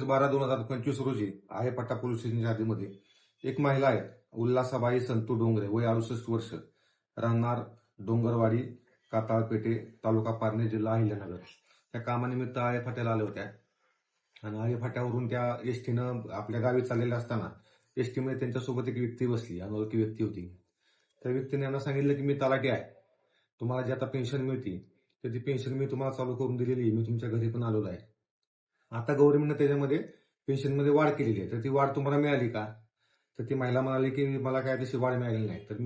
24/12/2025 रोजी आहेपाटा पोलीस स्टेशनच्या हद्दीमध्ये एक महिला आहे उल्हासाबाई संतू डोंगरे, वय 68 वर्ष, राहणार डोंगरवाडी, काताळपेठे, तालुका पारनेर, जिल्हा अहिल्यानगर. त्या कामानिमित्त आळेफाट्याला आल्या होत्या आणि आळेफाट्यावरून त्या एसटीनं आपल्या गावी चाललेल्या असताना एसटीमध्ये त्यांच्यासोबत एक व्यक्ती बसली, अनोळखी व्यक्ती होती. त्या व्यक्तीने यांना सांगितलं की मी तलाठी आहे, तुम्हाला जी आता पेन्शन मिळते तर ती पेन्शन मी तुम्हाला चालू करून दिलेली आहे, मी तुमच्या घरी पण आलेलो आहे. आता गव्हर्नमेंटने त्याच्यामध्ये पेन्शनमध्ये वाढ केलेली आहे, तर ती वाढ तुम्हाला मिळाली का? तर ती महिला म्हणाली की मला काय तशी वाढ मिळालेली नाही. तर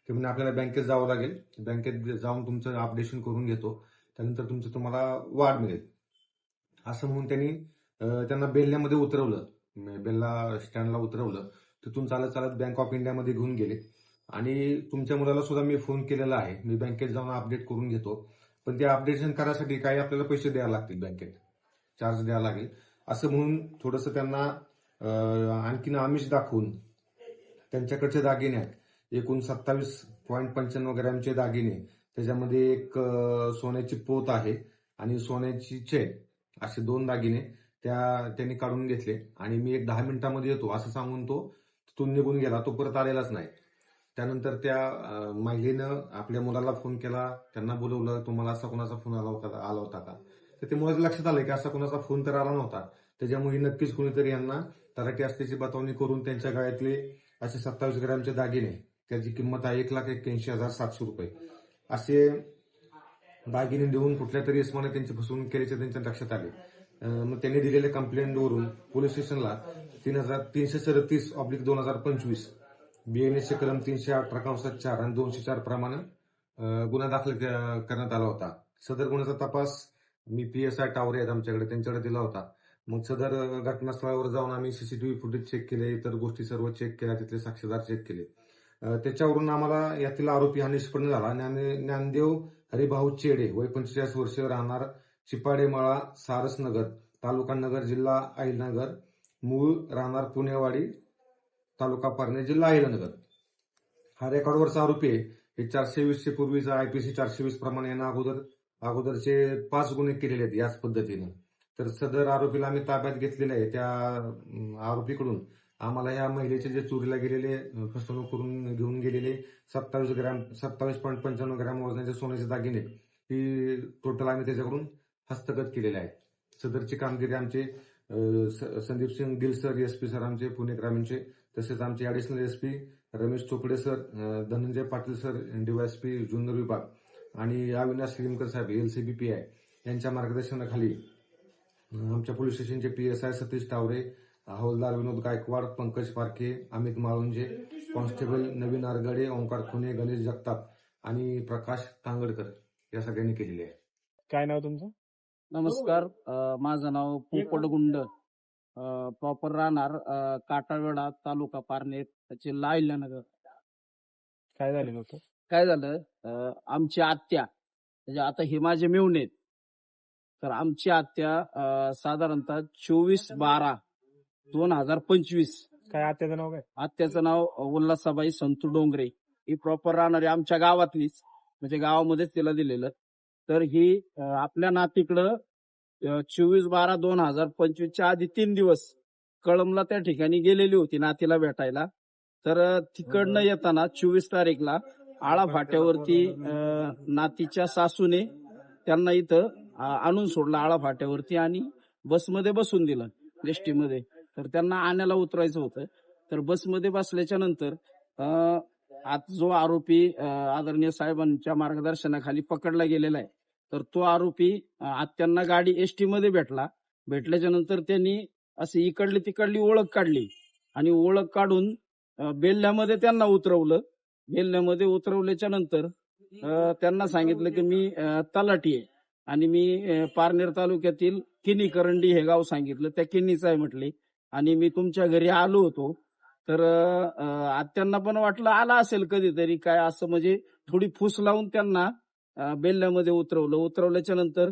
ते म्हणजे आपल्याला बँकेत जावं लागेल, बँकेत जाऊन तुमचं अपडेशन करून घेतो, त्यानंतर तुम्हाला वाढ मिळेल असं म्हणून त्यांना बेल्ल्यामध्ये उतरवलं, बेल्ला स्टँडला उतरवलं. तिथून चालत चालत बँक ऑफ इंडियामध्ये घेऊन गेले आणि तुमच्या मुलाला सुद्धा मी फोन केलेला आहे, मी बँकेत जाऊन अपडेट करून घेतो, पण ते अपडेशन करायसाठी काही आपल्याला पैसे द्यावे लागतील, बँकेत चार्ज द्यावा लागेल असं म्हणून थोडंसं त्यांना आणखीन आमिष दाखवून त्यांच्याकडचे दागिने आहेत, एकूण 27.95 ग्रॅमचे दागिने, त्याच्यामध्ये एक सोन्याची पोत आहे आणि सोन्याची चेन, असे 2 दागिने त्यांनी काढून घेतले आणि मी एक 10 मिनिटांमध्ये येतो असं सांगून तो तिथून निघून गेला. तो परत आलेलाच नाही. त्यानंतर त्या महिलेनं आपल्या मुलाला फोन केला, त्यांना बोलवलं, तुम्हाला असा कोणाचा फोन आला होता का? तर ते मुलाच्या लक्षात आलं की असा कोणाचा फोन तर आला नव्हता. त्याच्यामुळे नक्कीच कोणीतरी यांना तलाठी असल्याची बतावणी करून त्यांच्या गळ्यातले असे 27 ग्रॅमचे दागिने, त्याची किंमत आहे 1,81,700 रुपये, असे दागिने देऊन कुठल्या तरी इसमाने त्यांची फसवणूक केल्याचे त्यांच्या लक्षात आले. मग त्यांनी दिलेल्या कंप्लेंटवरून पोलीस स्टेशनला 337/2025 BNSचे कलम 318(4) आणि 204 प्रमाणे गुन्हा दाखल करण्यात आला होता. सदर गुन्ह्याचा तपास मी PSI टावरे आहेत आमच्याकडे, त्यांच्याकडे दिला होता. मग सदर घटनास्थळावर जाऊन आम्ही CCTV फुटेज चेक केले, इतर गोष्टी सर्व चेक केल्या, तिथले साक्षीदार चेक केले. त्याच्यावरून आम्हाला यातील आरोपी हा निष्पन्न झाला. ज्ञानदेव हरिभाऊ चेडे, वय 45 वर्ष, राहणार चिपाडेमळा, सारसनगर, तालुका नगर, जिल्हा अहिल्यानगर, मूळ राहणार पुणेवाडी, तालुका पारनेर, जिल्हा अहिल्यानगर, हा रेकॉर्डवरचा आरोपी आहे. हे 420 पूर्वीचा IPC 420 प्रमाणे यांना अगोदरचे 5 गुन्हे केलेले आहेत याच पद्धतीनं. तर सदर आरोपीला आम्ही ताब्यात घेतलेले आहे. त्या आरोपीकडून आम्हाला या महिलेचे जे चोरीला गेलेले, फसवणूक करून घेऊन गेलेले 27.55 ग्रॅम वजनाचे सोन्याचे दागिने, ही टोटल आम्ही त्याच्याकडून हस्तगत केलेले आहे. सदरची कामगिरी आमचे Sandeep Singh Gill sir, SP sir आमचे पुणे ग्रामीणचे, तसेच आमचे additional SP Ramesh Chopde sir, Dhananjay Patil sir DYSP Junnar विभाग आणि अविनाश लिमकर साहेब LCB PI यांच्या मार्गदर्शनाखाली आमच्या पोलीस स्टेशनचे PSI सतीश टावरे, हवालदार विनोद गायकवाड, पंकज पारखे, अमित माळुंजे, कॉन्स्टेबल नवीन आरगडे, ओंकार खुने, गणेश जगताप आणि प्रकाश तांगडकर या सगळ्यांनी केलेले आहे. काय नाव तुमचं? नमस्कार, माझं नाव पोपट गुंड, प्रॉपर राहणार काटावेडा, तालुका पारनेर, जिल्हा अहिल्यानगर. काय झालेलं होतं? काय झालं, आमची आत्या, म्हणजे आता हे माझे मेहुणे आहेत, तर आमची आत्या साधारणतः 24/12/2025. काय आत्याचं नाव काय? आत्याचं नाव उल्हासाबाई संतू डोंगरे, ही प्रॉपर राहणारी आमच्या गावातलीच, म्हणजे गावामध्येच तिला दिलेलं. तर ही आपल्या नातीकडं 24/12/2025च्या आधी 3 दिवस कळमला त्या ठिकाणी गेलेली होती नातीला भेटायला. तर तिकडनं येताना 24 तारीखला आळा फाट्यावरती नातीच्या सासूने त्यांना इथं आणून सोडलं आळा फाट्यावरती आणि बसमध्ये बसून दिलं एसटीमध्ये. तर त्यांना आणायला उतरायचं होतं. तर बसमध्ये बसल्याच्या नंतर आता जो आरोपी आदरणीय साहेबांच्या मार्गदर्शनाखाली पकडला गेलेला आहे, तर तो आरोपी आत्यांना गाडी एसटी मध्ये भेटल्याच्या नंतर त्यांनी अशी इकडली तिकडली ओळख काढली आणि ओळख काढून बेल्ल्यामध्ये त्यांना उतरवलं. बेल्ल्यामध्ये उतरवल्याच्या नंतर त्यांना सांगितलं की मी तलाठी आहे आणि मी पारनेर तालुक्यातील किनी करंडी हे गाव सांगितलं, त्या किनीचं आहे म्हटले, आणि मी तुमच्या घरी आलो होतो. तर आत्यांना पण वाटलं आला असेल कधीतरी काय असं, म्हणजे थोडी फूस लावून त्यांना बेल्ल्यामध्ये उतरवल्याच्या नंतर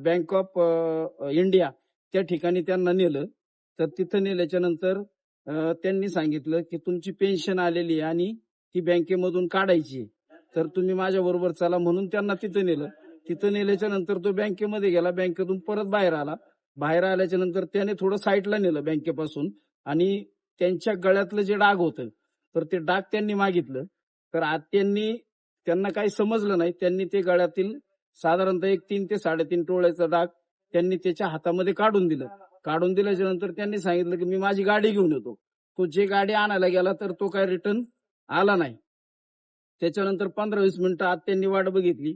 बँक ऑफ इंडिया त्या ठिकाणी त्यांना नेलं. तर तिथं नेल्याच्या नंतर त्यांनी सांगितलं की तुमची पेन्शन आलेली आहे आणि ती बँकेमधून काढायची, तर तुम्ही माझ्या बरोबर चला, म्हणून त्यांना तिथं नेलं. तिथं नेल्याच्या नंतर तो बँकेमध्ये गेला, बँकेतून परत बाहेर आला. बाहेर आल्याच्या नंतर त्याने थोडं साईडला नेलं बँकेपासून आणि त्यांच्या गळ्यातलं जे डाग होतं तर ते डाग त्यांनी मागितलं. तर आत्यांनी त्यांना काही समजलं नाही, त्यांनी ते गळ्यातील साधारणतः एक 3 ते 3.5 तोळ्याचा डाग त्यांनी त्याच्या हातामध्ये काढून दिलं. काढून दिल्याच्या नंतर त्यांनी सांगितलं की मी माझी गाडी घेऊन येतो. तो जे गाडी आणायला गेला तर तो काय रिटर्न आला नाही. त्याच्यानंतर 15-20 मिनिटं आत्यांनी वाट बघितली.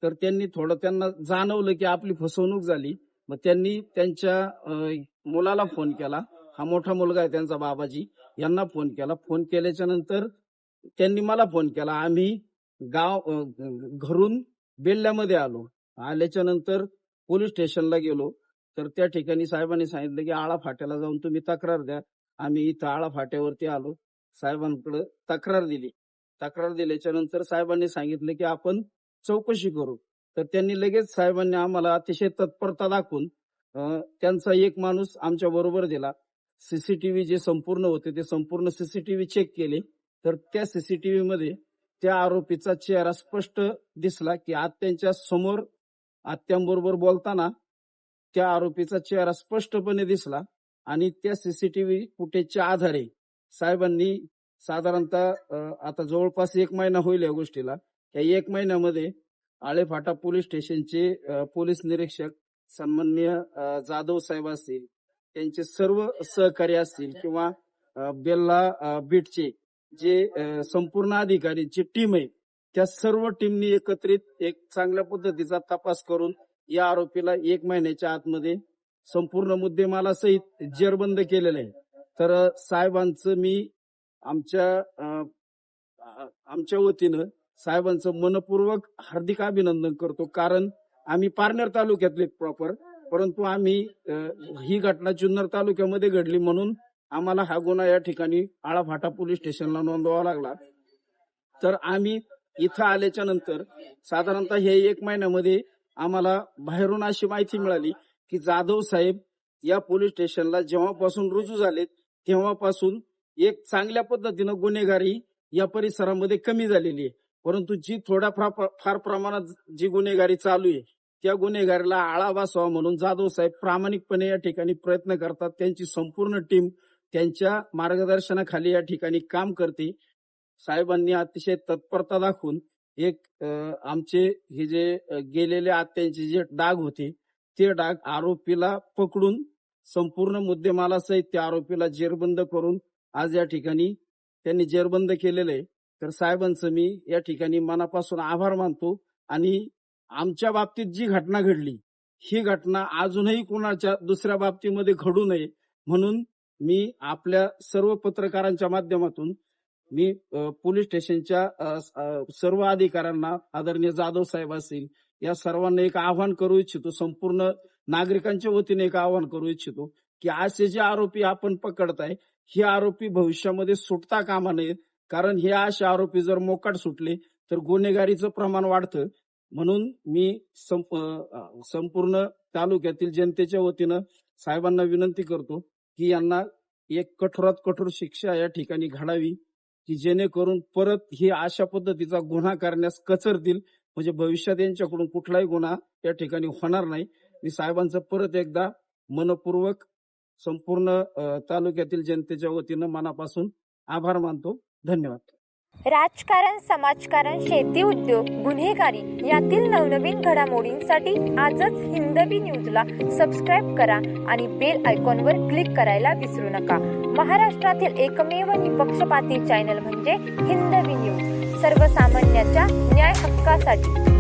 तर त्यांनी थोडं त्यांना जाणवलं की आपली फसवणूक झाली. मग त्यांनी त्यांच्या मुलाला फोन केला. हा मोठा मुलगा आहे त्यांचा, बाबाजी यांना फोन केला. फोन केल्याच्या नंतर त्यांनी मला फोन केला. आम्ही घरून बेल्ल्यामध्ये आलो. आल्याच्या नंतर पोलीस स्टेशनला गेलो. तर त्या ठिकाणी साहेबांनी सांगितलं की आळा फाट्याला जाऊन तुम्ही तक्रार द्या. आम्ही इथं आळा फाट्यावरती आलो. साहेबांकडे तक्रार दिली. तक्रार दिल्याच्या नंतर साहेबांनी सांगितलं की आपण चौकशी करू. तर त्यांनी लगेच साहेबांनी आम्हाला अतिशय तत्परता दाखवून त्यांचा एक माणूस आमच्या बरोबर दिला. सीसीटीव्ही जे संपूर्ण होते ते संपूर्ण सीसीटीव्ही चेक केले. तर त्या सीसीटीव्ही मध्ये त्या आरोपीचा चेहरा स्पष्ट दिसला की आत्यांच्या समोर आत्यांबरोबर बोलताना त्या आरोपीचा चेहरा स्पष्टपणे दिसला. आणि त्या सीसीटीव्ही फुटेजच्या आधारे साहेबांनी साधारणतः आता जवळपास 1 महिना होईल या गोष्टीला. या 1 महिन्यामध्ये आळेफाटा पोलीस स्टेशनचे पोलीस निरीक्षक सन्माननीय जाधव साहेब असतील, त्यांचे सर्व सहकारी असतील किंवा बेल्ला बीटचे जे संपूर्ण अधिकारीची टीम आहे, त्या सर्व टीमनी एकत्रित एक चांगल्या पद्धतीचा तपास करून या आरोपीला 1 महिन्याच्या आतमध्ये संपूर्ण मुद्देमालासहित जेरबंद केलेलं आहे. तर साहेबांचं मी आमच्या वतीनं साहेबांचं मनपूर्वक हार्दिक अभिनंदन करतो. कारण आम्ही पारनेर तालुक्यातले प्रॉपर, परंतु आम्ही ही घटना जुन्नर तालुक्यामध्ये घडली म्हणून आम्हाला हा गुन्हा या ठिकाणी आळाफाटा पोलीस स्टेशनला नोंदवावा लागला. तर आम्ही इथं आल्याच्या नंतर साधारणतः हे 1 महिन्यामध्ये आम्हाला बाहेरून अशी माहिती मिळाली की जाधव साहेब या पोलीस स्टेशनला जेव्हापासून रुजू झालेत तेव्हापासून एक चांगल्या पद्धतीनं गुन्हेगारी या परिसरामध्ये कमी झालेली आहे. परंतु जी फार प्रमाणात जी गुन्हेगारी चालू आहे त्या गुन्हेगारीला आळा बसावा म्हणून जाधव साहेब प्रामाणिकपणे या ठिकाणी प्रयत्न करतात. त्यांची संपूर्ण टीम त्यांच्या मार्गदर्शनाखाली या ठिकाणी काम करते. साहेबांनी अतिशय तत्परता दाखवून एक आमचे हे जे गेलेले आत्यांचे जे डाग होते ते डाग आरोपीला पकडून संपूर्ण मुद्देमालासहित त्या आरोपीला जेरबंद करून आज या ठिकाणी त्यांनी जेरबंद केलेलं आहे. तर साहेबांचं मी या ठिकाणी मनापासून आभार मानतो. आणि आमच्या बाबतीत जी घटना घडली ही घटना अजूनही कुणाच्या दुसऱ्या बाबतीमध्ये घडू नये म्हणून मी आपल्या सर्व पत्रकारांच्या माध्यमातून मी पोलीस स्टेशनच्या सर्व अधिकाऱ्यांना, आदरणीय जाधव साहेब असतील, या सर्वांना एक आवाहन करू इच्छितो. संपूर्ण नागरिकांच्या वतीने एक आवाहन करू इच्छितो की असे जे आरोपी आपण पकडताय हे आरोपी भविष्यामध्ये सुटता कामा नयेत. कारण हे असे आरोपी जर मोकाट सुटले तर गुन्हेगारीचं प्रमाण वाढतं. म्हणून मी संपूर्ण तालुक्यातील जनतेच्या वतीनं साहेबांना विनंती करतो की यांना एक कठोरात कठोर शिक्षा या ठिकाणी घडावी की जेणेकरून परत ही अशा पद्धतीचा गुन्हा करण्यास कचरतील, म्हणजे भविष्यात यांच्याकडून कुठलाही गुन्हा या ठिकाणी होणार नाही. मी साहेबांचं परत एकदा मनपूर्वक संपूर्ण तालुक्यातील जनतेच्या वतीनं मनापासून आभार मानतो. धन्यवाद. राजकारण, समाजकारण, शेती उद्योग, गुन्हेगारी यातील नवनवीन घडामोडींसाठी आजच हिंदवी न्यूजला सबस्क्राईब करा आणि बेल आयकॉनवर क्लिक करायला विसरू नका. महाराष्ट्रातील एकमेव निपक्षपाती चॅनल म्हणजे हिंदवी न्यूज, सर्वसामान्यांच्या न्याय हक्कासाठी.